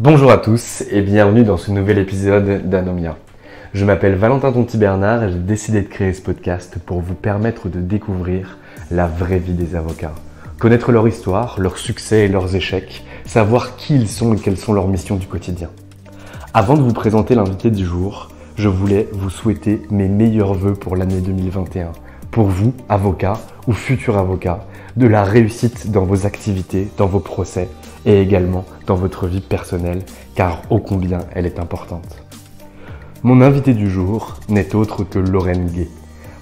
Bonjour à tous et bienvenue dans ce nouvel épisode d'Anomia. Je m'appelle Valentin Tonti-Bernard et j'ai décidé de créer ce podcast pour vous permettre de découvrir la vraie vie des avocats. Connaître leur histoire, leurs succès et leurs échecs, savoir qui ils sont et quelles sont leurs missions du quotidien. Avant de vous présenter l'invité du jour, je voulais vous souhaiter mes meilleurs vœux pour l'année 2021. Pour vous, avocats ou futurs avocats, de la réussite dans vos activités, dans vos procès et également dans votre vie personnelle, car ô combien elle est importante. Mon invité du jour n'est autre que Lorraine Gay.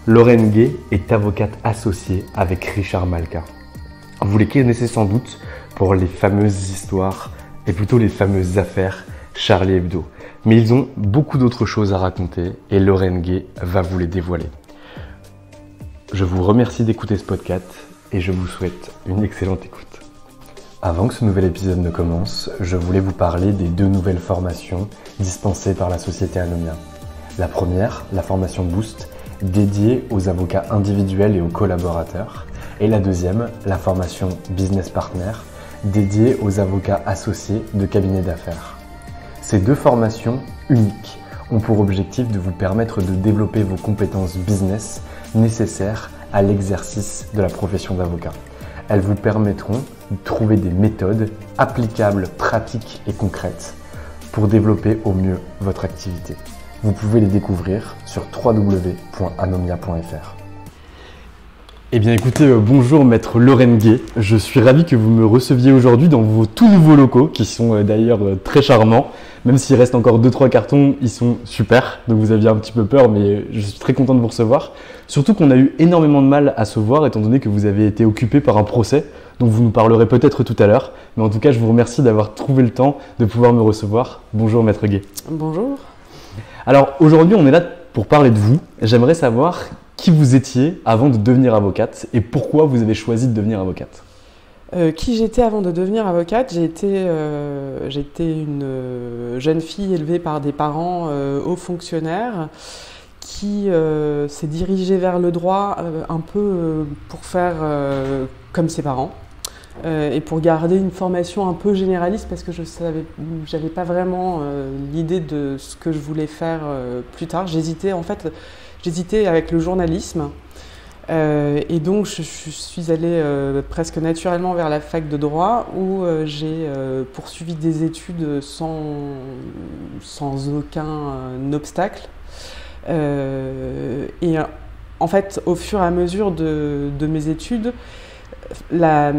Lorraine Gay est avocate associée avec Richard Malka. Vous les connaissez sans doute pour les fameuses histoires, et plutôt les fameuses affaires Charlie Hebdo. Mais ils ont beaucoup d'autres choses à raconter et Lorraine Gay va vous les dévoiler. Je vous remercie d'écouter ce podcast et je vous souhaite une excellente écoute. Avant que ce nouvel épisode ne commence, je voulais vous parler des deux nouvelles formations dispensées par la société Anomia. La première, la formation Boost, dédiée aux avocats individuels et aux collaborateurs. Et la deuxième, la formation Business Partner, dédiée aux avocats associés de cabinets d'affaires. Ces deux formations uniques ont pour objectif de vous permettre de développer vos compétences business nécessaires à l'exercice de la profession d'avocat. Elles vous permettront de trouver des méthodes applicables, pratiques et concrètes pour développer au mieux votre activité. Vous pouvez les découvrir sur www.anomia.fr. Eh bien écoutez, bonjour maître Lorraine Gay. Je suis ravi que vous me receviez aujourd'hui dans vos tout nouveaux locaux qui sont d'ailleurs très charmants. Même s'il reste encore 2-3 cartons, ils sont super. Donc vous aviez un petit peu peur, mais je suis très content de vous recevoir. Surtout qu'on a eu énormément de mal à se voir étant donné que vous avez été occupé par un procès dont vous nous parlerez peut-être tout à l'heure. Mais en tout cas, je vous remercie d'avoir trouvé le temps de pouvoir me recevoir. Bonjour maître Gay. Bonjour. Alors aujourd'hui, on est là pour parler de vous. J'aimerais savoir qui vous étiez avant de devenir avocate et pourquoi vous avez choisi de devenir avocate. Qui j'étais avant de devenir avocate? J'étais une jeune fille élevée par des parents hauts fonctionnaires qui s'est dirigée vers le droit un peu pour faire comme ses parents et pour garder une formation un peu généraliste parce que j'avais pas vraiment l'idée de ce que je voulais faire plus tard. J'hésitais avec le journalisme. Et donc je suis allée presque naturellement vers la fac de droit où j'ai poursuivi des études sans aucun obstacle. Et en fait, au fur et à mesure de mes études, la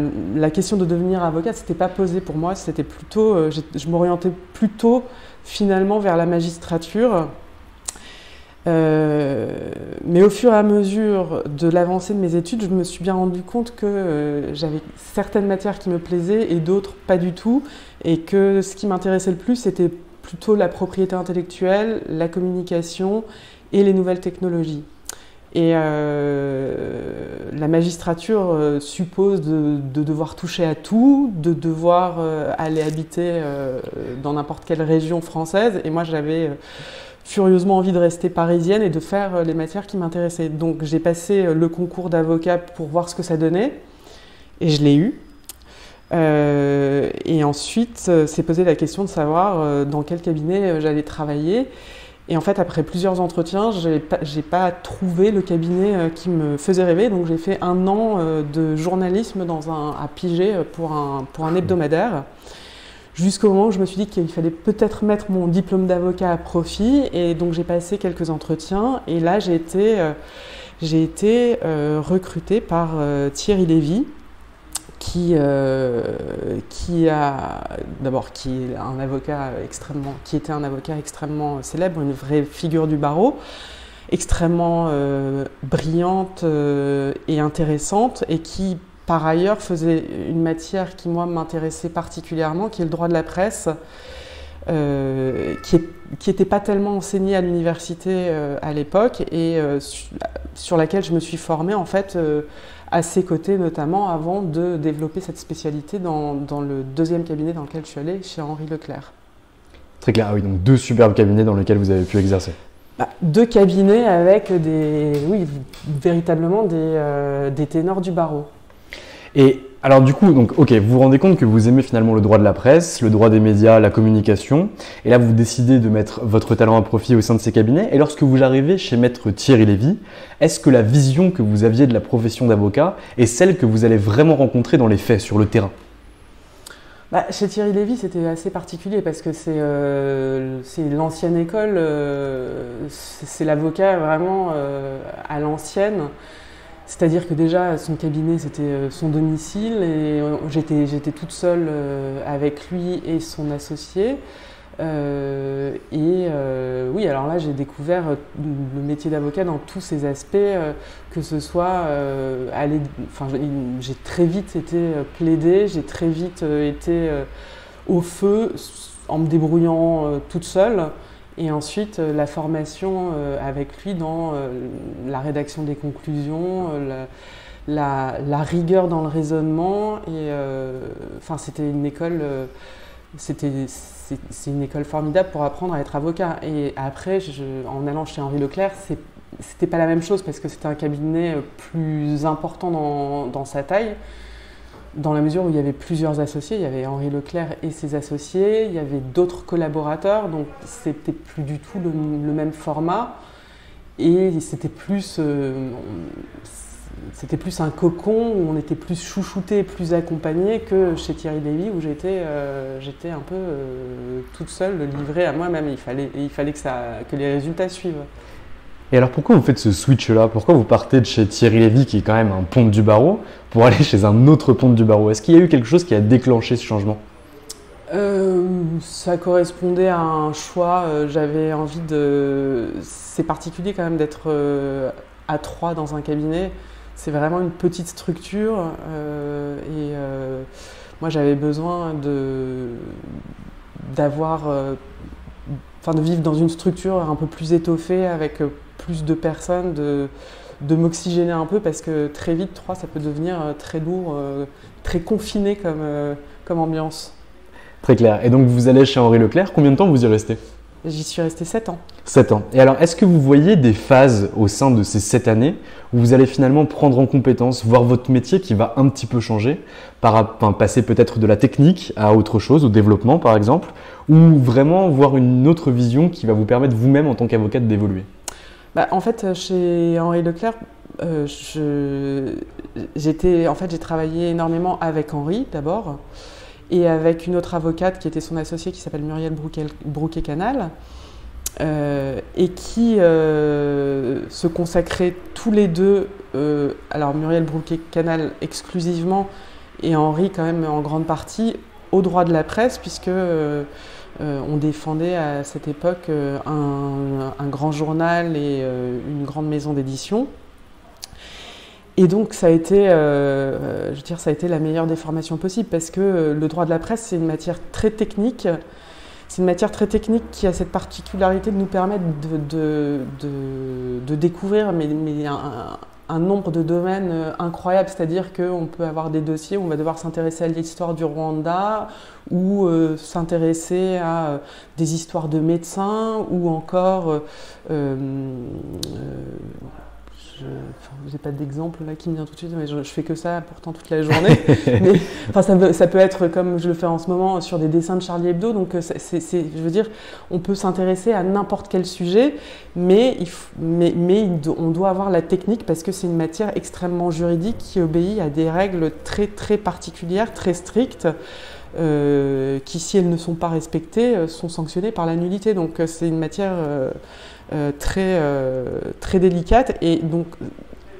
question de devenir avocate, c'était pas posée pour moi, c'était plutôt, je m'orientais plutôt finalement vers la magistrature. Mais au fur et à mesure de l'avancée de mes études, je me suis bien rendu compte que j'avais certaines matières qui me plaisaient et d'autres pas du tout, et que ce qui m'intéressait le plus, c'était plutôt la propriété intellectuelle, la communication et les nouvelles technologies. Et la magistrature suppose de devoir toucher à tout, de devoir aller habiter dans n'importe quelle région française, et moi j'avais furieusement envie de rester parisienne et de faire les matières qui m'intéressaient. Donc j'ai passé le concours d'avocat pour voir ce que ça donnait et je l'ai eu. Et ensuite s'est posé la question de savoir dans quel cabinet j'allais travailler. Et en fait, après plusieurs entretiens, j'ai pas trouvé le cabinet qui me faisait rêver. Donc j'ai fait 1 an de journalisme à Piget pour un hebdomadaire. Jusqu'au moment où je me suis dit qu'il fallait peut-être mettre mon diplôme d'avocat à profit, et donc j'ai passé quelques entretiens, et là j'ai été recrutée par Thierry Lévy, qui était un avocat extrêmement célèbre, une vraie figure du barreau, extrêmement brillante et intéressante, et qui par ailleurs faisait une matière qui moi m'intéressait particulièrement, qui est le droit de la presse, qui n'était pas tellement enseignée à l'université à l'époque, et sur laquelle je me suis formée en fait à ses côtés notamment avant de développer cette spécialité dans le 2e cabinet dans lequel je suis allée, chez Henri Leclerc. Très clair, ah oui, donc 2 superbes cabinets dans lesquels vous avez pu exercer. 2 cabinets avec véritablement des ténors du barreau. Et Alors du coup, donc, ok, vous vous rendez compte que vous aimez finalement le droit de la presse, le droit des médias, la communication, et là vous décidez de mettre votre talent à profit au sein de ces cabinets, et lorsque vous arrivez chez Maître Thierry Lévy, est-ce que la vision que vous aviez de la profession d'avocat est celle que vous allez vraiment rencontrer dans les faits, sur le terrain? Chez Thierry Lévy, c'était assez particulier parce que c'est l'ancienne école, c'est l'avocat vraiment à l'ancienne. C'est-à-dire que déjà, son cabinet, c'était son domicile et j'étais toute seule avec lui et son associé. Oui, alors là, j'ai découvert le métier d'avocat dans tous ses aspects, que ce soit j'ai très vite été plaidée, j'ai très vite été au feu en me débrouillant toute seule. Et ensuite, la formation avec lui dans la rédaction des conclusions, la rigueur dans le raisonnement. C'était une école, c'est une école formidable pour apprendre à être avocat. Et après, en allant chez Henri Leclerc, c'était pas la même chose parce que c'était un cabinet plus important dans sa taille. Dans la mesure où il y avait plusieurs associés, il y avait Henri Leclerc et ses associés, il y avait d'autres collaborateurs, donc c'était plus du tout le même format. Et c'était plus un cocon où on était plus chouchouté, plus accompagné que chez Thierry Lévy où j'étais un peu toute seule, livrée à moi-même. Il fallait que les résultats suivent. Et alors pourquoi vous faites ce switch-là? Pourquoi vous partez de chez Thierry Lévy, qui est quand même un ponte du barreau, pour aller chez un autre ponte du barreau? Est-ce qu'il y a eu quelque chose qui a déclenché ce changement? Ça correspondait à un choix. J'avais envie de... C'est particulier quand même d'être à trois dans un cabinet. C'est vraiment une petite structure. Moi, j'avais besoin de vivre dans une structure un peu plus étoffée, avec plus de personnes, de m'oxygéner un peu, parce que très vite, 3, ça peut devenir très lourd, très confiné comme ambiance. Très clair. Et donc vous allez chez Henri Leclerc, combien de temps vous y restez? J'y suis restée 7 ans. 7 ans. Et alors, est-ce que vous voyez des phases au sein de ces 7 années où vous allez finalement prendre en compétence, voir votre métier qui va un petit peu changer, passer peut-être de la technique à autre chose, au développement par exemple, ou vraiment voir une autre vision qui va vous permettre vous-même en tant qu'avocate d'évoluer? En fait, chez Henri Leclerc, j'ai travaillé énormément avec Henri d'abord, et avec une autre avocate qui était son associée, qui s'appelle Muriel Brouquet-Canal, et qui se consacraient tous les deux, alors Muriel Brouquet-Canal exclusivement, et Henri quand même en grande partie, au droit de la presse, puisque on défendait à cette époque un grand journal et une grande maison d'édition. Et donc ça a été, ça a été la meilleure des formations possibles, parce que le droit de la presse, c'est une matière très technique. C'est une matière très technique qui a cette particularité de nous permettre de découvrir un nombre de domaines incroyables. C'est-à-dire qu'on peut avoir des dossiers où on va devoir s'intéresser à l'histoire du Rwanda, ou s'intéresser à des histoires de médecins, ou encore... j'ai pas d'exemple là qui me vient tout de suite, mais je fais que ça pourtant toute la journée. Mais ça peut être comme je le fais en ce moment sur des dessins de Charlie Hebdo. Donc je veux dire, on peut s'intéresser à n'importe quel sujet, mais on doit avoir la technique, parce que c'est une matière extrêmement juridique qui obéit à des règles très très particulières, très strictes, qui, si elles ne sont pas respectées, sont sanctionnées par la nullité. Donc c'est une matière très délicate, et donc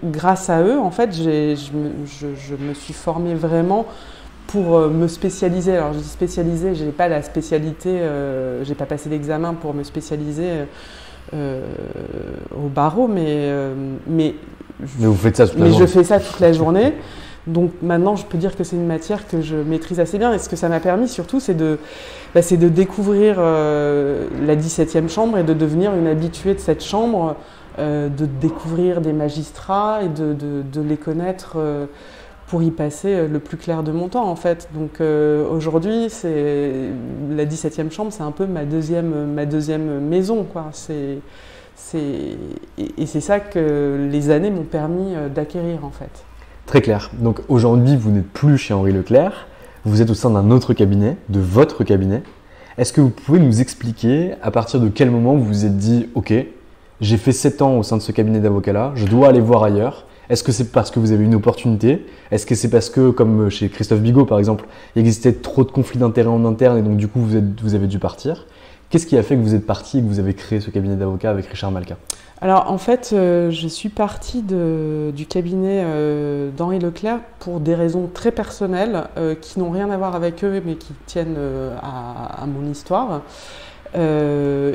grâce à eux, en fait, je me suis formée vraiment pour me spécialiser. Alors je dis spécialiser, je n'ai pas la spécialité, j'ai pas passé l'examen pour me spécialiser au barreau, mais vous faites ça toute la journée. Je fais ça toute la journée. Donc maintenant, je peux dire que c'est une matière que je maîtrise assez bien. Et ce que ça m'a permis surtout, c'est de découvrir la 17e chambre et de devenir une habituée de cette chambre, de découvrir des magistrats et de les connaître pour y passer le plus clair de mon temps, en fait. Donc aujourd'hui, la 17e chambre, c'est un peu ma deuxième maison, quoi. Et c'est ça que les années m'ont permis d'acquérir, en fait. Très clair. Donc aujourd'hui, vous n'êtes plus chez Henri Leclerc, vous êtes au sein d'un autre cabinet, de votre cabinet. Est-ce que vous pouvez nous expliquer à partir de quel moment vous vous êtes dit « Ok, j'ai fait 7 ans au sein de ce cabinet d'avocats-là, je dois aller voir ailleurs ». Est-ce que c'est parce que vous avez une opportunité? Est-ce que c'est parce que, comme chez Christophe Bigot par exemple, il existait trop de conflits d'intérêts en interne et donc du coup vous avez dû partir? Qu'est-ce qui a fait que vous êtes parti et que vous avez créé ce cabinet d'avocats avec Richard Malka? Alors en fait, je suis partie du cabinet d'Henri Leclerc pour des raisons très personnelles qui n'ont rien à voir avec eux mais qui tiennent à mon histoire. En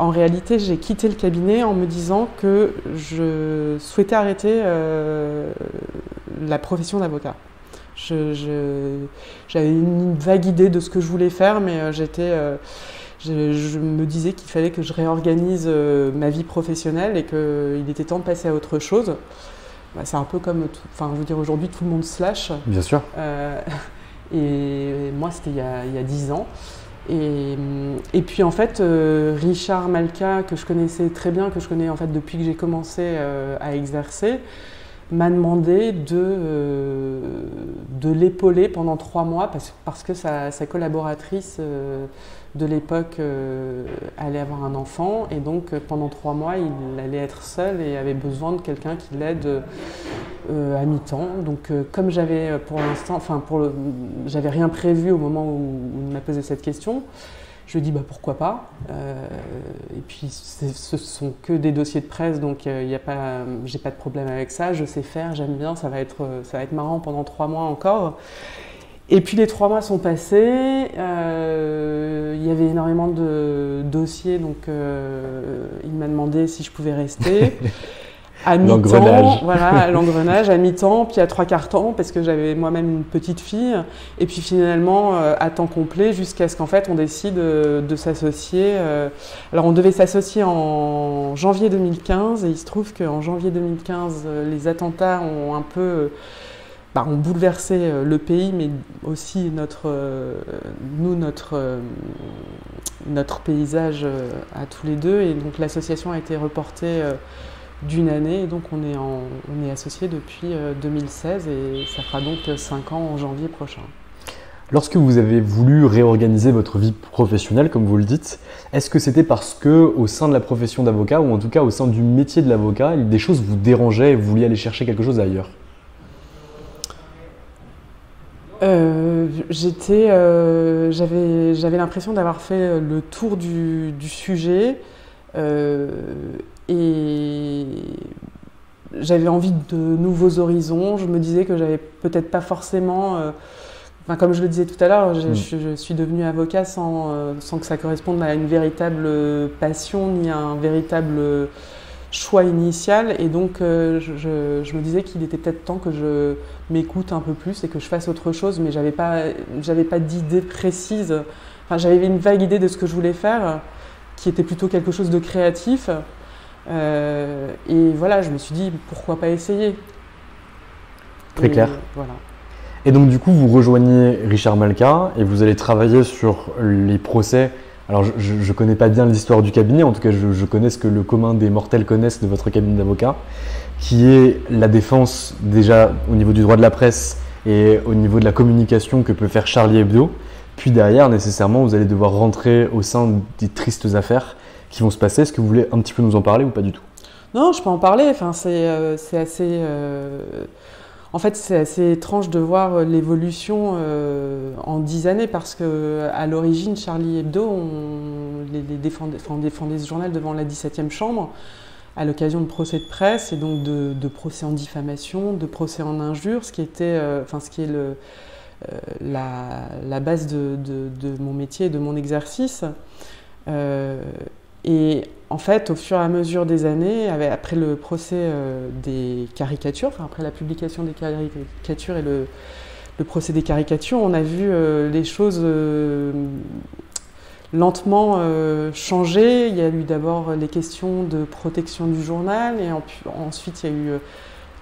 réalité, j'ai quitté le cabinet en me disant que je souhaitais arrêter la profession d'avocat. J'avais une vague idée de ce que je voulais faire, mais je me disais qu'il fallait que je réorganise ma vie professionnelle et qu'il était temps de passer à autre chose. Bah, c'est un peu comme, je veux dire, aujourd'hui, tout le monde se lâche. Bien sûr. Et moi, c'était il y a 10 ans. Et puis en fait, Richard Malka, que je connaissais très bien, que je connais en fait depuis que j'ai commencé à exercer, m'a demandé de l'épauler pendant 3 mois parce que sa collaboratrice de l'époque allait avoir un enfant et donc pendant 3 mois il allait être seul et avait besoin de quelqu'un qui l'aide à mi-temps. Donc comme j'avais pour l'instant, j'avais rien prévu au moment où il m'a posé cette question, je lui ai dit pourquoi pas. Et puis ce sont que des dossiers de presse, donc j'ai pas de problème avec ça, je sais faire, j'aime bien, ça va être marrant pendant 3 mois encore. Et puis les 3 mois sont passés, il y avait énormément de dossiers, donc il m'a demandé si je pouvais rester. À mi-temps, voilà, l'engrenage à mi-temps, puis à 3/4 temps, parce que j'avais moi-même une petite fille, et puis finalement à temps complet, jusqu'à ce qu'en fait on décide de s'associer. Alors on devait s'associer en janvier 2015, et il se trouve qu'en janvier 2015, les attentats ont un peu ont bouleversé le pays, mais aussi notre paysage à tous les deux, et donc l'association a été reportée d'1 année, et donc on est associés depuis 2016 et ça fera donc 5 ans en janvier prochain. Lorsque vous avez voulu réorganiser votre vie professionnelle, comme vous le dites, est-ce que c'était parce que au sein de la profession d'avocat, ou en tout cas au sein du métier de l'avocat, des choses vous dérangeaient et vous vouliez aller chercher quelque chose ailleurs? J'avais l'impression d'avoir fait le tour du sujet. Et j'avais envie de nouveaux horizons. Je me disais que j'avais peut-être pas forcément, comme je le disais tout à l'heure, je suis devenue avocat sans que ça corresponde à une véritable passion ni à un véritable choix initial. Et donc je me disais qu'il était peut-être temps que je m'écoute un peu plus et que je fasse autre chose, mais j'avais pas d'idée précise. J'avais une vague idée de ce que je voulais faire, qui était plutôt quelque chose de créatif. Et voilà, je me suis dit, pourquoi pas essayer? Très clair. Voilà. Et donc du coup, vous rejoignez Richard Malka et vous allez travailler sur les procès. Alors je ne connais pas bien l'histoire du cabinet, en tout cas je connais ce que le commun des mortels connaissent de votre cabinet d'avocat, qui est la défense déjà au niveau du droit de la presse et au niveau de la communication que peut faire Charlie Hebdo. Puis derrière, nécessairement, vous allez devoir rentrer au sein des tristes affaires qui vont se passer. Est-ce que vous voulez un petit peu nous en parler ou pas du tout? Non, je peux en parler. C'est assez... En fait, c'est assez étrange de voir l'évolution en 10 années parce qu'à l'origine, Charlie Hebdo, on défendait ce journal devant la 17e chambre à l'occasion de procès de presse et donc de procès en diffamation, de procès en injure, ce qui est la base de mon métier et de mon exercice. Et en fait, au fur et à mesure des années, après le procès des caricatures, après la publication des caricatures et le procès des caricatures, on a vu les choses lentement changer. Il y a eu d'abord les questions de protection du journal et ensuite il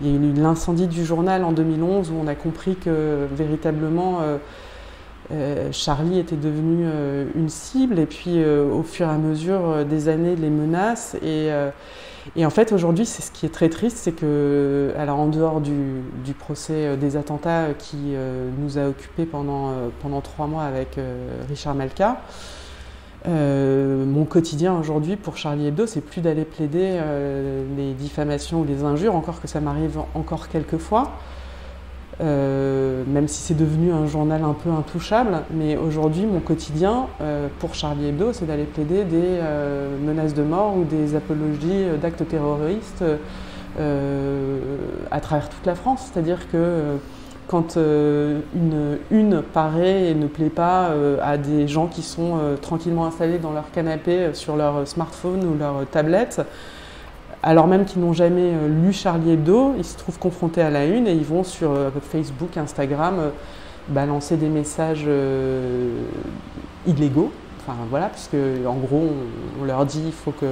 y a eu l'incendie du journal en 2011 où on a compris que véritablement Charlie était devenu une cible, et puis au fur et à mesure des années, les menaces. Et en fait, aujourd'hui, c'est ce qui est très triste, c'est que, alors en dehors du procès des attentats qui nous a occupés pendant 3 mois avec Richard Malka, mon quotidien aujourd'hui pour Charlie Hebdo, c'est plus d'aller plaider les diffamations ou les injures, encore que ça m'arrive encore quelques fois. Même si c'est devenu un journal un peu intouchable, mais aujourd'hui mon quotidien pour Charlie Hebdo, c'est d'aller plaider des menaces de mort ou des apologies d'actes terroristes à travers toute la France. C'est-à-dire que quand une paraît et ne plaît pas à des gens qui sont tranquillement installés dans leur canapé sur leur smartphone ou leur tablette, alors même qu'ils n'ont jamais lu Charlie Hebdo, ils se trouvent confrontés à la une et ils vont sur Facebook, Instagram, balancer des messages illégaux. Enfin voilà, puisque en gros on leur dit il faut que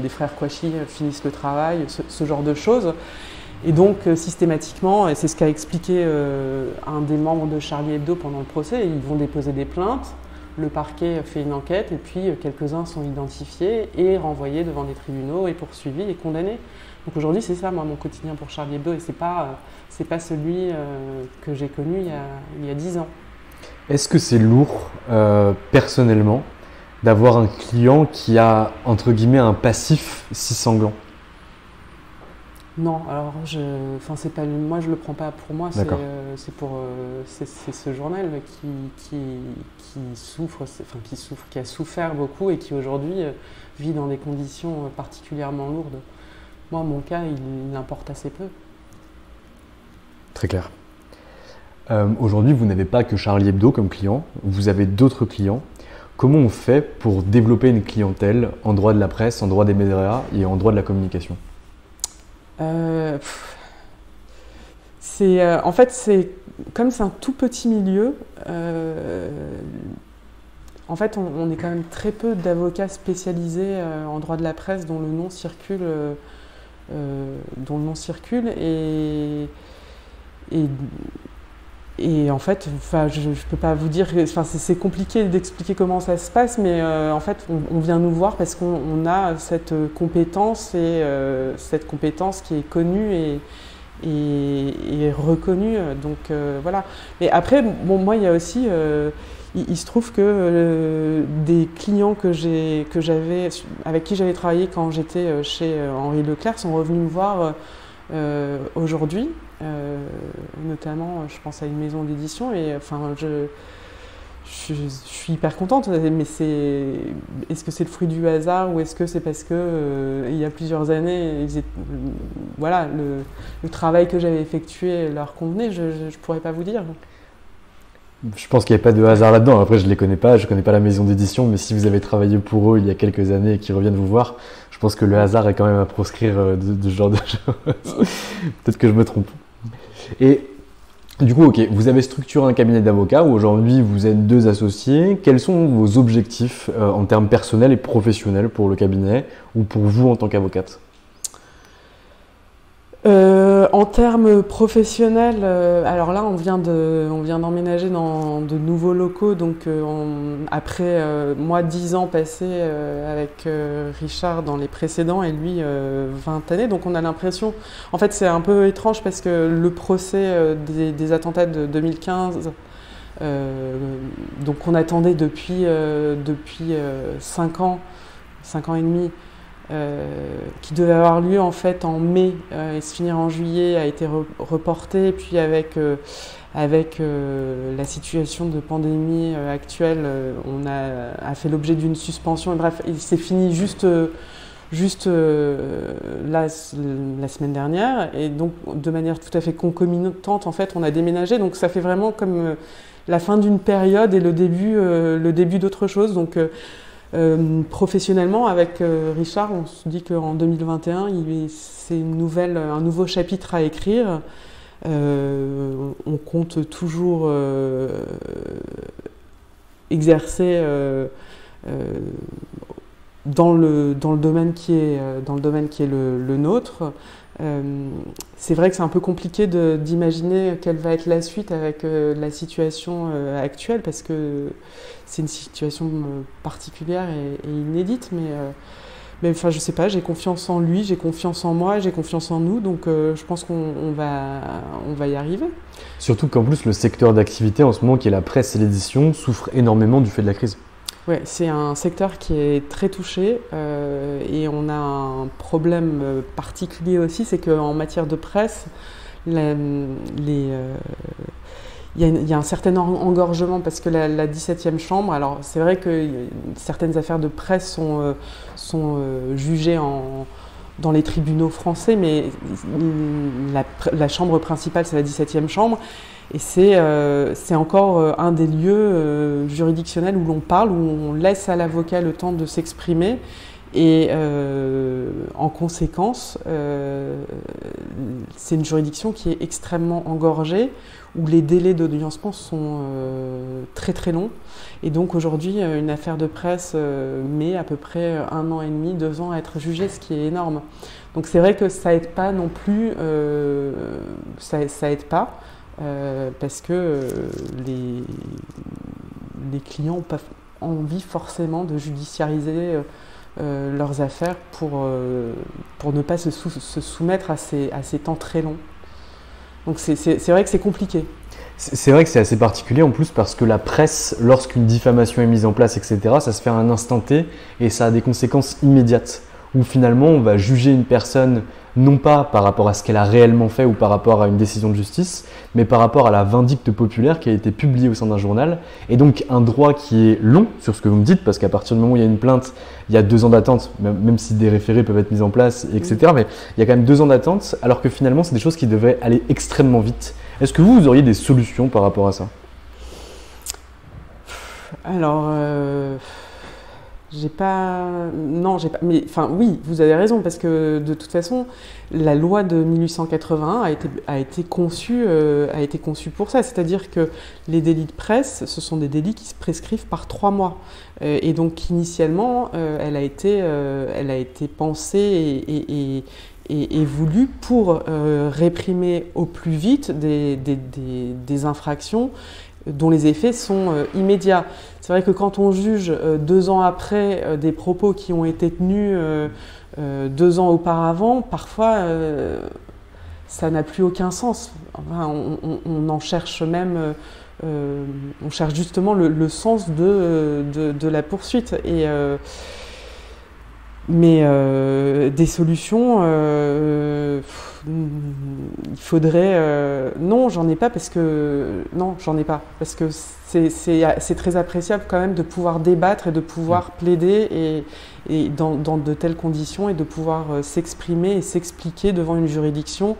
les frères Kouachi finissent le travail, ce genre de choses. Et donc systématiquement, et c'est ce qu'a expliqué un des membres de Charlie Hebdo pendant le procès, ils vont déposer des plaintes. Le parquet fait une enquête et puis quelques-uns sont identifiés et renvoyés devant des tribunaux et poursuivis et condamnés. Donc aujourd'hui, c'est ça, moi, mon quotidien pour Charlie Hebdo, et c'est pas celui que j'ai connu il y a 10 ans. Est-ce que c'est lourd, personnellement, d'avoir un client qui a, entre guillemets, un passif si sanglant? Non, alors c'est pas moi, je le prends pas pour moi, c'est ce journal qui souffre, qui a souffert beaucoup et qui aujourd'hui vit dans des conditions particulièrement lourdes. Moi, mon cas, il importe assez peu. Très clair. Aujourd'hui, vous n'avez pas que Charlie Hebdo comme client, vous avez d'autres clients. Comment on fait pour développer une clientèle en droit de la presse, en droit des médias et en droit de la communication? En fait, comme c'est un tout petit milieu, en fait, on est quand même très peu d'avocats spécialisés en droit de la presse dont le nom circule, et en fait, je ne peux pas vous dire, c'est compliqué d'expliquer comment ça se passe, mais en fait, on vient nous voir parce qu'on a cette compétence et cette compétence qui est connue et reconnue. Donc voilà. Mais après, bon, moi, il y a aussi, il se trouve que des clients avec qui j'avais travaillé quand j'étais chez Henri Leclerc sont revenus me voir aujourd'hui. Notamment, je pense à une maison d'édition et je suis hyper contente, mais est-ce que c'est le fruit du hasard ou est-ce que c'est parce que il y a plusieurs années, voilà, le travail que j'avais effectué leur convenait, je ne pourrais pas vous dire. Je pense qu'il n'y a pas de hasard là-dedans. Après, je ne les connais pas, je ne connais pas la maison d'édition, mais si vous avez travaillé pour eux il y a quelques années et qu'ils reviennent vous voir, je pense que le hasard est quand même à proscrire de ce genre de choses. Peut-être que je me trompe. Et du coup, ok, vous avez structuré un cabinet d'avocats où aujourd'hui vous êtes 2 associés. Quels sont vos objectifs en termes personnels et professionnels pour le cabinet ou pour vous en tant qu'avocate? En termes professionnels, alors là on vient d'emménager dans de nouveaux locaux, donc après moi 10 ans passés avec Richard dans les précédents et lui 20 années, donc on a l'impression, en fait c'est un peu étrange parce que le procès des attentats de 2015, donc on attendait depuis 5 ans et demi, qui devait avoir lieu en fait en mai et se finir en juillet, a été reporté. Et puis avec la situation de pandémie actuelle, on a fait l'objet d'une suspension. Et bref, il s'est fini juste la semaine dernière. Et donc, de manière tout à fait concomitante, en fait, on a déménagé. Donc, ça fait vraiment comme la fin d'une période et le début d'autre chose. Donc, professionnellement, avec Richard, on se dit qu'en 2021, c'est un nouveau chapitre à écrire. On compte toujours exercer dans le domaine qui est le nôtre. C'est vrai que c'est un peu compliqué d'imaginer quelle va être la suite avec la situation actuelle, parce que c'est une situation particulière et inédite, mais enfin, je sais pas, j'ai confiance en lui, j'ai confiance en moi, j'ai confiance en nous, donc je pense qu'on va y arriver. Surtout qu'en plus, le secteur d'activité en ce moment, qui est la presse et l'édition, souffre énormément du fait de la crise. Ouais, c'est un secteur qui est très touché et on a un problème particulier aussi, c'est qu'en matière de presse, il y a un certain engorgement parce que la 17e chambre, alors c'est vrai que certaines affaires de presse sont jugées dans les tribunaux français, mais la chambre principale, c'est la 17e chambre. Et c'est encore un des lieux juridictionnels où l'on parle, où on laisse à l'avocat le temps de s'exprimer. Et en conséquence, c'est une juridiction qui est extrêmement engorgée, où les délais d'audiencement sont très très longs. Et donc aujourd'hui, une affaire de presse met à peu près 1 an et demi, 2 ans à être jugée, ce qui est énorme. Donc c'est vrai que ça aide pas non plus, ça aide pas. Parce que les clients ont pas envie forcément de judiciariser leurs affaires pour ne pas se soumettre à ces temps très longs. Donc c'est vrai que c'est compliqué. C'est vrai que c'est assez particulier en plus parce que la presse, lorsqu'une diffamation est mise en place, etc., ça se fait à un instant T et ça a des conséquences immédiates. Où finalement on va juger une personne non pas par rapport à ce qu'elle a réellement fait ou par rapport à une décision de justice, mais par rapport à la vindicte populaire qui a été publiée au sein d'un journal. Et donc un droit qui est long sur ce que vous me dites, parce qu'à partir du moment où il y a une plainte, il y a 2 ans d'attente, même si des référés peuvent être mis en place, etc. Mais il y a quand même 2 ans d'attente, alors que finalement c'est des choses qui devraient aller extrêmement vite. Est-ce que vous auriez des solutions par rapport à ça ? Alors... mais enfin oui, vous avez raison, parce que de toute façon, la loi de 1881 a été conçue pour ça, c'est-à-dire que les délits de presse, ce sont des délits qui se prescrivent par 3 mois, et donc initialement, elle a été pensée et voulue pour réprimer au plus vite des infractions dont les effets sont immédiats. C'est vrai que quand on juge 2 ans après des propos qui ont été tenus 2 ans auparavant, parfois ça n'a plus aucun sens. Enfin, on en cherche même, on cherche justement le sens de la poursuite. Mais des solutions, il faudrait... non, j'en ai pas parce que c'est très appréciable quand même de pouvoir débattre et de pouvoir plaider et dans de telles conditions et de pouvoir s'exprimer et s'expliquer devant une juridiction,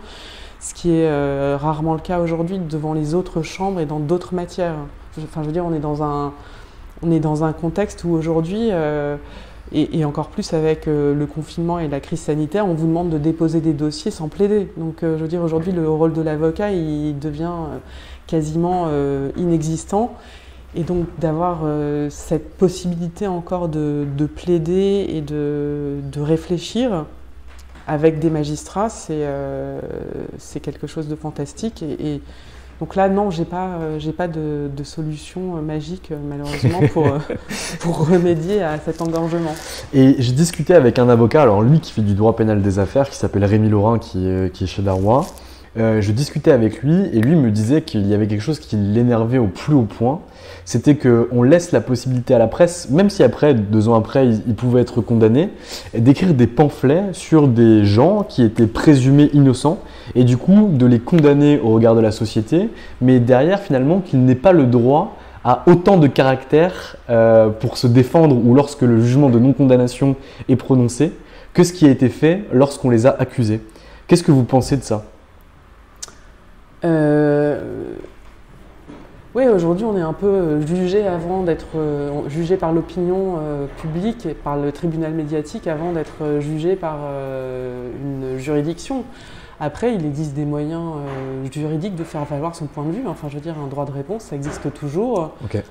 ce qui est rarement le cas aujourd'hui devant les autres chambres et dans d'autres matières. Enfin, je veux dire, on est dans un contexte où aujourd'hui... Et encore plus avec le confinement et la crise sanitaire, on vous demande de déposer des dossiers sans plaider. Donc je veux dire, aujourd'hui, le rôle de l'avocat, il devient quasiment inexistant. Et donc d'avoir cette possibilité encore de plaider et de réfléchir avec des magistrats, c'est quelque chose de fantastique. Donc là, non, j'ai pas de solution magique, malheureusement, pour remédier à cet engorgement. Et j'ai discuté avec un avocat, alors lui qui fait du droit pénal des affaires, qui s'appelle Rémi Laurin, qui est chez Darrois. Je discutais avec lui et lui me disait qu'il y avait quelque chose qui l'énervait au plus haut point. C'était qu'on laisse la possibilité à la presse, même si après, 2 ans après, ils pouvaient être condamnés, d'écrire des pamphlets sur des gens qui étaient présumés innocents et du coup de les condamner au regard de la société, mais derrière finalement qu'ils n'aient pas le droit à autant de caractère pour se défendre ou lorsque le jugement de non-condamnation est prononcé que ce qui a été fait lorsqu'on les a accusés. Qu'est-ce que vous pensez de ça ? Oui, aujourd'hui, on est un peu jugé avant d'être jugé par l'opinion publique et par le tribunal médiatique avant d'être jugé par une juridiction. Après, il existe des moyens juridiques de faire valoir son point de vue. Enfin, je veux dire, un droit de réponse, ça existe toujours. Okay.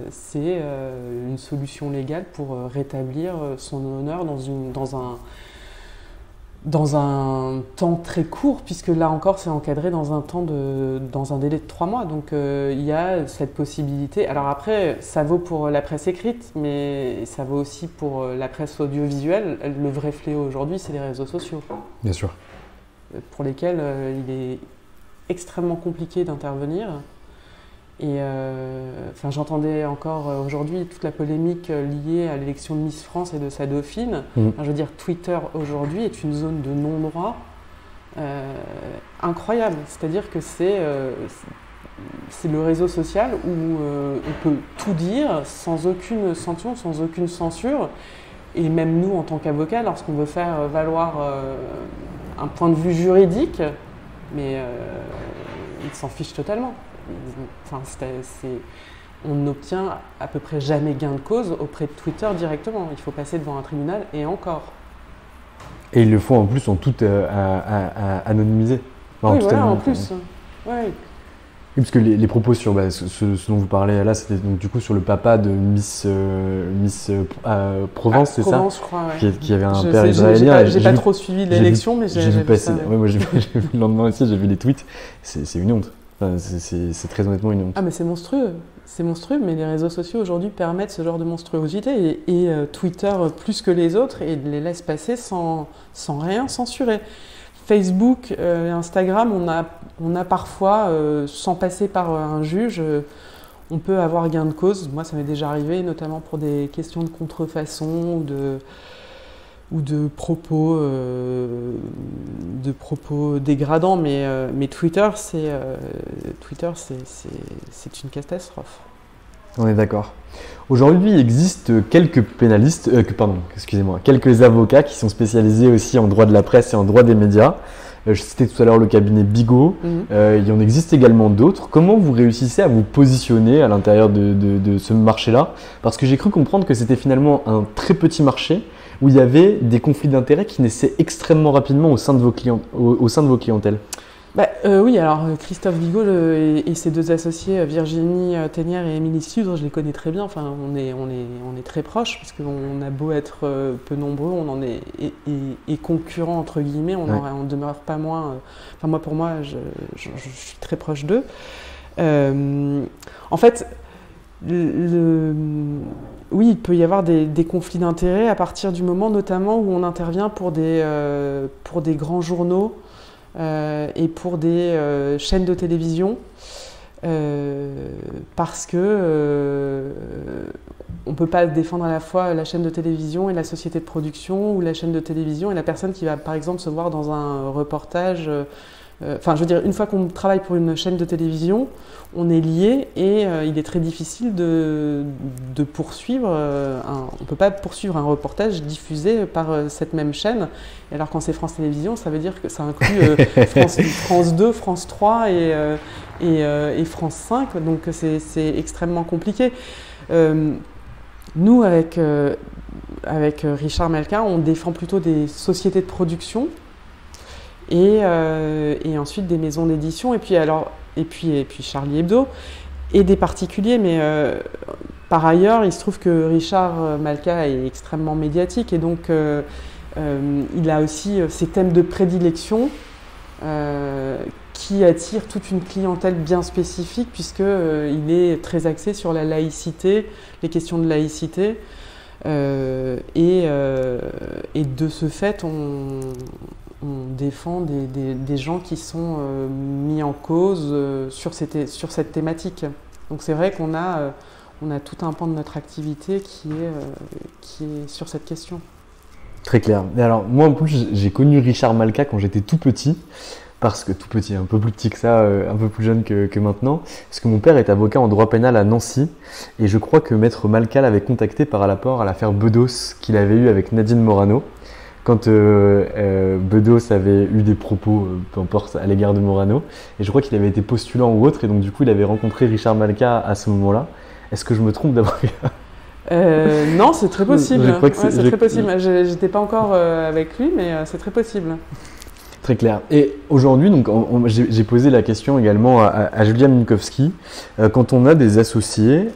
C'est une solution légale pour rétablir son honneur dans un temps très court, puisque là encore c'est encadré dans un délai de 3 mois. Donc il y a cette possibilité. Alors après, ça vaut pour la presse écrite, mais ça vaut aussi pour la presse audiovisuelle. Le vrai fléau aujourd'hui, c'est les réseaux sociaux. Bien sûr. Pour lesquels il est extrêmement compliqué d'intervenir. Et j'entendais encore aujourd'hui toute la polémique liée à l'élection de Miss France et de sa dauphine. Je veux dire, Twitter aujourd'hui est une zone de non-droit incroyable. C'est-à-dire que c'est le réseau social où on peut tout dire sans aucune sanction, sans aucune censure. Et même nous, en tant qu'avocats, lorsqu'on veut faire valoir un point de vue juridique, mais ils s'en fichent totalement. On n'obtient à peu près jamais gain de cause auprès de Twitter directement. Il faut passer devant un tribunal et encore. Et ils le font en plus en tout anonymisé. Enfin, oui, voilà, en plus. Ouais. Oui, parce que les propos sur ce dont vous parlez là, c'était donc du coup sur le papa de Miss Provence, c'est ça ? Provence, je crois, ouais. Qui avait un père israélien. J'ai pas trop suivi l'élection, mais j'ai vu passer. Ça. Ouais, moi j'ai vu le lendemain aussi, j'ai vu les tweets. C'est une honte. Enfin, c'est très honnêtement une honte. Ah mais c'est monstrueux. C'est monstrueux, mais les réseaux sociaux aujourd'hui permettent ce genre de monstruosité et Twitter plus que les autres et les laisse passer sans rien censurer. Facebook et Instagram, on a parfois, sans passer par un juge, on peut avoir gain de cause. Moi, ça m'est déjà arrivé, notamment pour des questions de contrefaçon ou de propos dégradants. Mais Twitter, c'est une catastrophe. On est d'accord. Aujourd'hui, il existe quelques pénalistes, quelques avocats qui sont spécialisés aussi en droit de la presse et en droit des médias. Je citais tout à l'heure le cabinet Bigot. Il y en existe également d'autres. Comment vous réussissez à vous positionner à l'intérieur de ce marché-là ? Parce que j'ai cru comprendre que c'était finalement un très petit marché où il y avait des conflits d'intérêts qui naissaient extrêmement rapidement au sein de vos clientèles. Oui, alors Christophe Bigot et ses deux associés Virginie Ténière et Émilie Sudre, je les connais très bien. Enfin, on est très proches parce qu'on a beau être peu nombreux, on en est et concurrents entre guillemets, on demeure pas moins. Pour moi, je suis très proche d'eux. En fait, oui, il peut y avoir des conflits d'intérêts à partir du moment, notamment où on intervient pour des grands journaux. Et pour des chaînes de télévision parce que on ne peut pas défendre à la fois la chaîne de télévision et la société de production ou la chaîne de télévision et la personne qui va par exemple se voir dans un reportage. Une fois qu'on travaille pour une chaîne de télévision, on est lié et il est très difficile de poursuivre. On ne peut pas poursuivre un reportage diffusé par cette même chaîne. Et alors quand c'est France Télévisions, ça veut dire que ça inclut France 2, France 3 et France 5. Donc c'est extrêmement compliqué. Nous, avec Richard Malka, on défend plutôt des sociétés de production. Et ensuite des maisons d'édition, et puis Charlie Hebdo, et des particuliers. Mais par ailleurs, il se trouve que Richard Malka est extrêmement médiatique, et donc il a aussi ses thèmes de prédilection qui attirent toute une clientèle bien spécifique, puisqu'il est très axé sur la laïcité, les questions de laïcité. Et de ce fait, on défend des gens qui sont mis en cause sur cette thématique. Donc c'est vrai qu'on a tout un pan de notre activité qui est sur cette question. Très clair. Et alors moi en plus j'ai connu Richard Malka quand j'étais tout petit, parce que tout petit, un peu plus petit que ça, un peu plus jeune que maintenant, parce que mon père est avocat en droit pénal à Nancy, et je crois que Maître Malka l'avait contacté par rapport à l'affaire Bedos qu'il avait eue avec Nadine Morano. Quand Bedos avait eu des propos, peu importe, à l'égard de Morano, et je crois qu'il avait été postulant ou autre, et donc du coup il avait rencontré Richard Malka à ce moment-là. Est-ce que je me trompe d'avoir eu non, c'est très possible. C'est très possible. J'étais pas encore avec lui, mais c'est très possible. Très clair. Et aujourd'hui, donc, j'ai posé la question également à Julia Minkowski. Quand on a des associés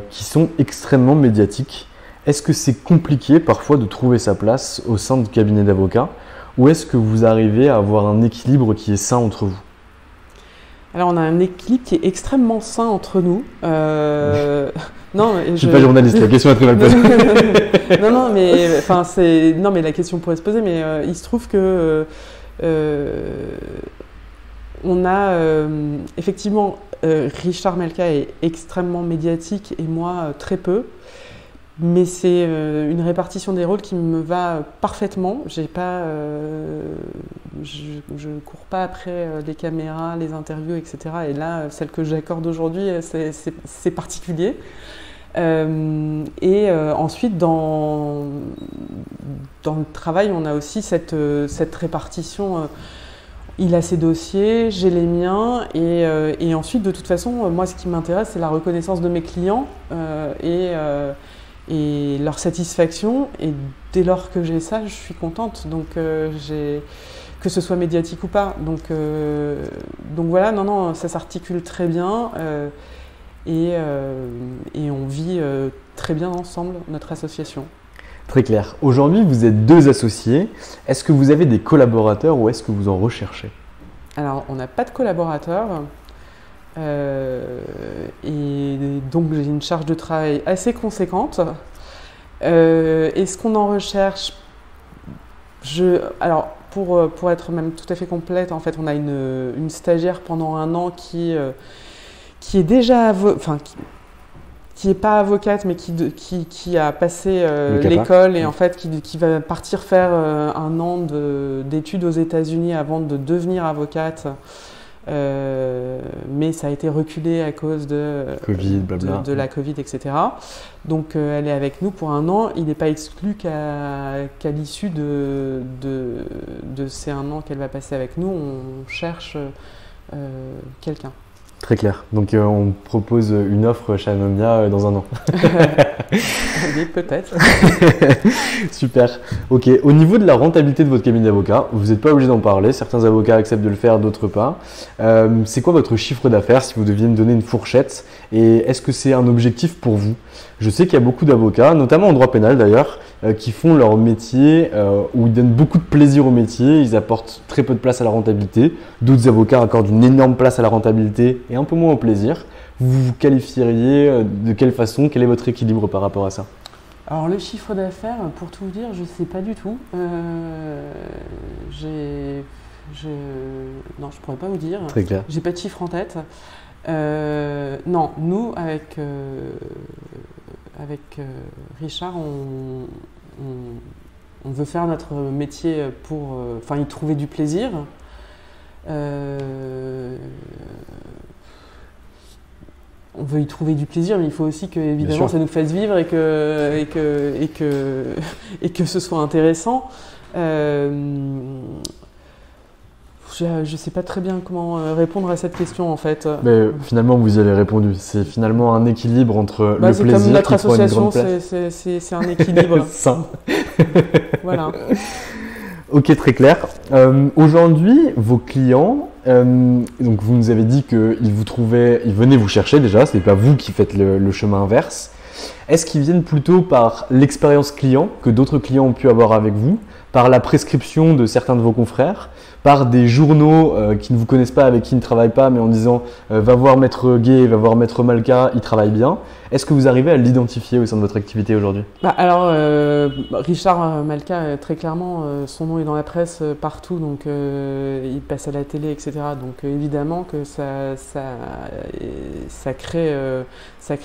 qui sont extrêmement médiatiques, est-ce que c'est compliqué parfois de trouver sa place au sein du cabinet d'avocats, ou est-ce que vous arrivez à avoir un équilibre qui est sain entre vous? Alors, on a un équilibre qui est extrêmement sain entre nous. Non, je suis pas journaliste, la question est très mal posée. non, mais la question pourrait se poser, mais il se trouve que on a effectivement Richard Malka est extrêmement médiatique et moi très peu. Mais c'est une répartition des rôles qui me va parfaitement. Je cours pas après les caméras, les interviews, etc. Et là, celle que j'accorde aujourd'hui, c'est particulier. Ensuite, dans le travail, on a aussi cette répartition. Il a ses dossiers, j'ai les miens. Et ensuite, de toute façon, moi, ce qui m'intéresse, c'est la reconnaissance de mes clients et leur satisfaction, et dès lors que j'ai ça, je suis contente, donc que ce soit médiatique ou pas. Donc voilà, non, ça s'articule très bien et on vit très bien ensemble, notre association. Très clair. Aujourd'hui, vous êtes 2 associés. Est-ce que vous avez des collaborateurs ou est-ce que vous en recherchez? Alors, on n'a pas de collaborateurs. Et donc j'ai une charge de travail assez conséquente. Est-ce qu'on en recherche? Alors pour être même tout à fait complète, en fait, on a une stagiaire pendant 1 an qui est déjà qui est pas avocate, mais qui a passé l'école et en fait qui va partir faire 1 an d'études aux États-Unis avant de devenir avocate. Mais ça a été reculé à cause de la Covid, etc. Donc elle est avec nous pour 1 an. Il n'est pas exclu qu'à l'issue de ces 1 an qu'elle va passer avec nous, on cherche quelqu'un. Très clair. Donc on propose une offre chez Anomia dans 1 an. Oui, peut-être. Super. Ok. Au niveau de la rentabilité de votre cabinet d'avocat, vous n'êtes pas obligé d'en parler. Certains avocats acceptent de le faire, d'autres pas. C'est quoi votre chiffre d'affaires si vous deviez me donner une fourchette? Et est-ce que c'est un objectif pour vous? Je sais qu'il y a beaucoup d'avocats, notamment en droit pénal d'ailleurs, qui font leur métier, où ils donnent beaucoup de plaisir au métier, ils apportent très peu de place à la rentabilité. D'autres avocats accordent une énorme place à la rentabilité et un peu moins au plaisir. Vous vous qualifieriez de quelle façon? Quel est votre équilibre par rapport à ça? Alors le chiffre d'affaires, pour tout vous dire, je ne sais pas du tout. Non, je ne pourrais pas vous dire. Très clair. J'ai pas de chiffre en tête. Non, nous, avec Richard, on veut faire notre métier pour y trouver du plaisir. On veut y trouver du plaisir, mais il faut aussi que, évidemment, ça nous fasse vivre et que ce soit intéressant. Je ne sais pas très bien comment répondre à cette question, en fait. Mais finalement, vous y avez répondu. C'est finalement un équilibre entre le plaisir comme notre qui prend une grande association, c'est un équilibre. Sain. Voilà. Ok, très clair. Aujourd'hui, vos clients, donc vous nous avez dit qu'ils venaient vous chercher déjà, ce n'est pas vous qui faites le chemin inverse. Est-ce qu'ils viennent plutôt par l'expérience client que d'autres clients ont pu avoir avec vous, par la prescription de certains de vos confrères, par des journaux qui ne vous connaissent pas, avec qui ils ne travaillent pas, mais en disant va voir Maître Gay, va voir Maître Malka, il travaille bien. Est-ce que vous arrivez à l'identifier au sein de votre activité aujourd'hui? Richard Malka, très clairement, son nom est dans la presse partout, donc il passe à la télé, etc. Donc évidemment que ça crée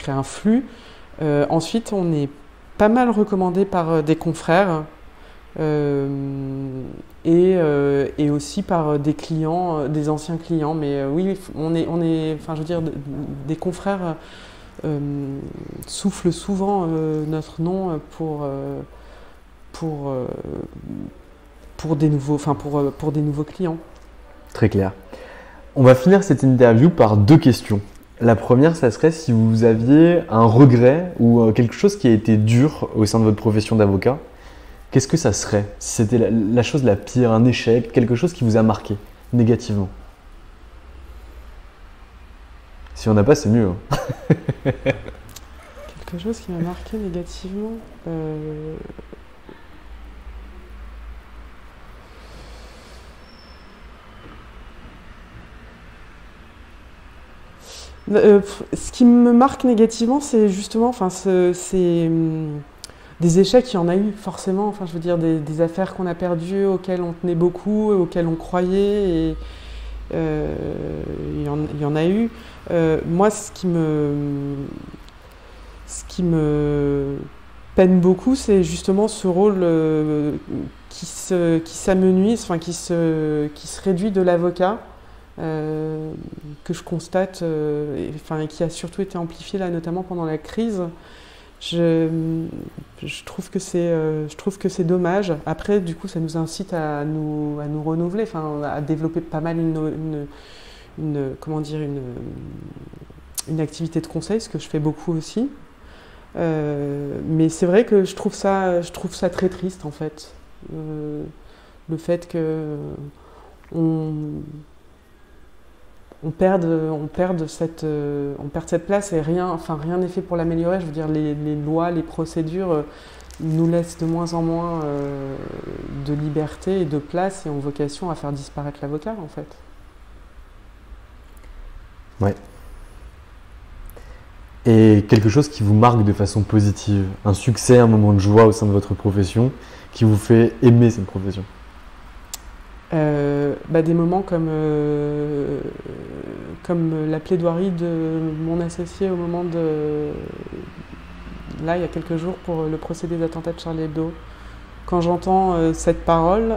un flux. Ensuite, on est pas mal recommandé par des confrères. Et aussi par des clients, des anciens clients. Mais oui, des confrères soufflent souvent notre nom pour des nouveaux clients. Très clair. On va finir cette interview par 2 questions. La première, ça serait si vous aviez un regret ou quelque chose qui a été dur au sein de votre profession d'avocat. Qu'est-ce que ça serait si c'était la chose la pire, un échec, quelque chose qui vous a marqué négativement? Si on n'a pas, c'est mieux. Quelque chose qui m'a marqué négativement Ce qui me marque négativement, c'est justement, des échecs, il y en a eu forcément. Enfin, je veux dire, des affaires qu'on a perdues, auxquelles on tenait beaucoup, auxquelles on croyait, et il y en a eu. Moi, ce qui me peine beaucoup, c'est justement ce rôle qui s'amenuise, enfin, qui se réduit de l'avocat. Que je constate, et qui a surtout été amplifié là, notamment pendant la crise. Je trouve que c'est dommage. Après, du coup, ça nous incite à nous renouveler, à développer pas mal une activité de conseil, ce que je fais beaucoup aussi. Mais c'est vrai que je trouve ça très triste, en fait. Le fait que on perd cette place et rien n'est fait pour l'améliorer. Je veux dire, les lois, les procédures nous laissent de moins en moins de liberté et de place et ont vocation à faire disparaître l'avocat, en fait. Ouais. Et quelque chose qui vous marque de façon positive, un succès, un moment de joie au sein de votre profession, qui vous fait aimer cette profession? Des moments comme la plaidoirie de mon associé au moment là, il y a quelques jours, pour le procès des attentats de Charlie Hebdo. Quand j'entends cette parole,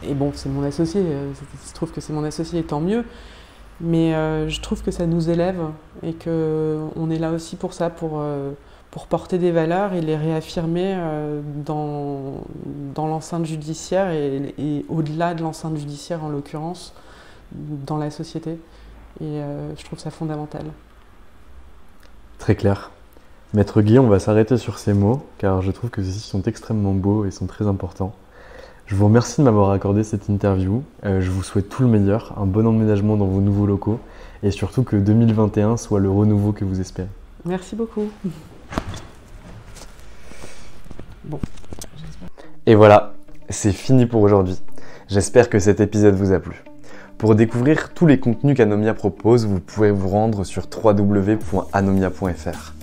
et bon, c'est mon associé, il se trouve que c'est mon associé, et tant mieux, mais je trouve que ça nous élève et qu'on est là aussi pour ça, pour porter des valeurs et les réaffirmer dans l'enceinte judiciaire et au-delà de l'enceinte judiciaire, en l'occurrence, dans la société. Et je trouve ça fondamental. Très clair. Maître Guy, on va s'arrêter sur ces mots, car je trouve que ceux-ci sont extrêmement beaux et sont très importants. Je vous remercie de m'avoir accordé cette interview. Je vous souhaite tout le meilleur, un bon emménagement dans vos nouveaux locaux, et surtout que 2021 soit le renouveau que vous espérez. Merci beaucoup. Bon. Et voilà, c'est fini pour aujourd'hui. J'espère que cet épisode vous a plu. Pour découvrir tous les contenus qu'Anomia propose, vous pouvez vous rendre sur www.anomia.fr.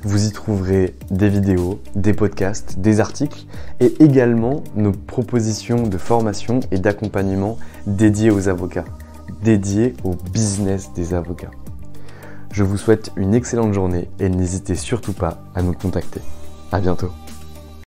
Vous y trouverez des vidéos, des podcasts, des articles et également nos propositions de formation et d'accompagnement dédiées aux avocats, dédiées au business des avocats. Je vous souhaite une excellente journée et n'hésitez surtout pas à nous contacter. À bientôt.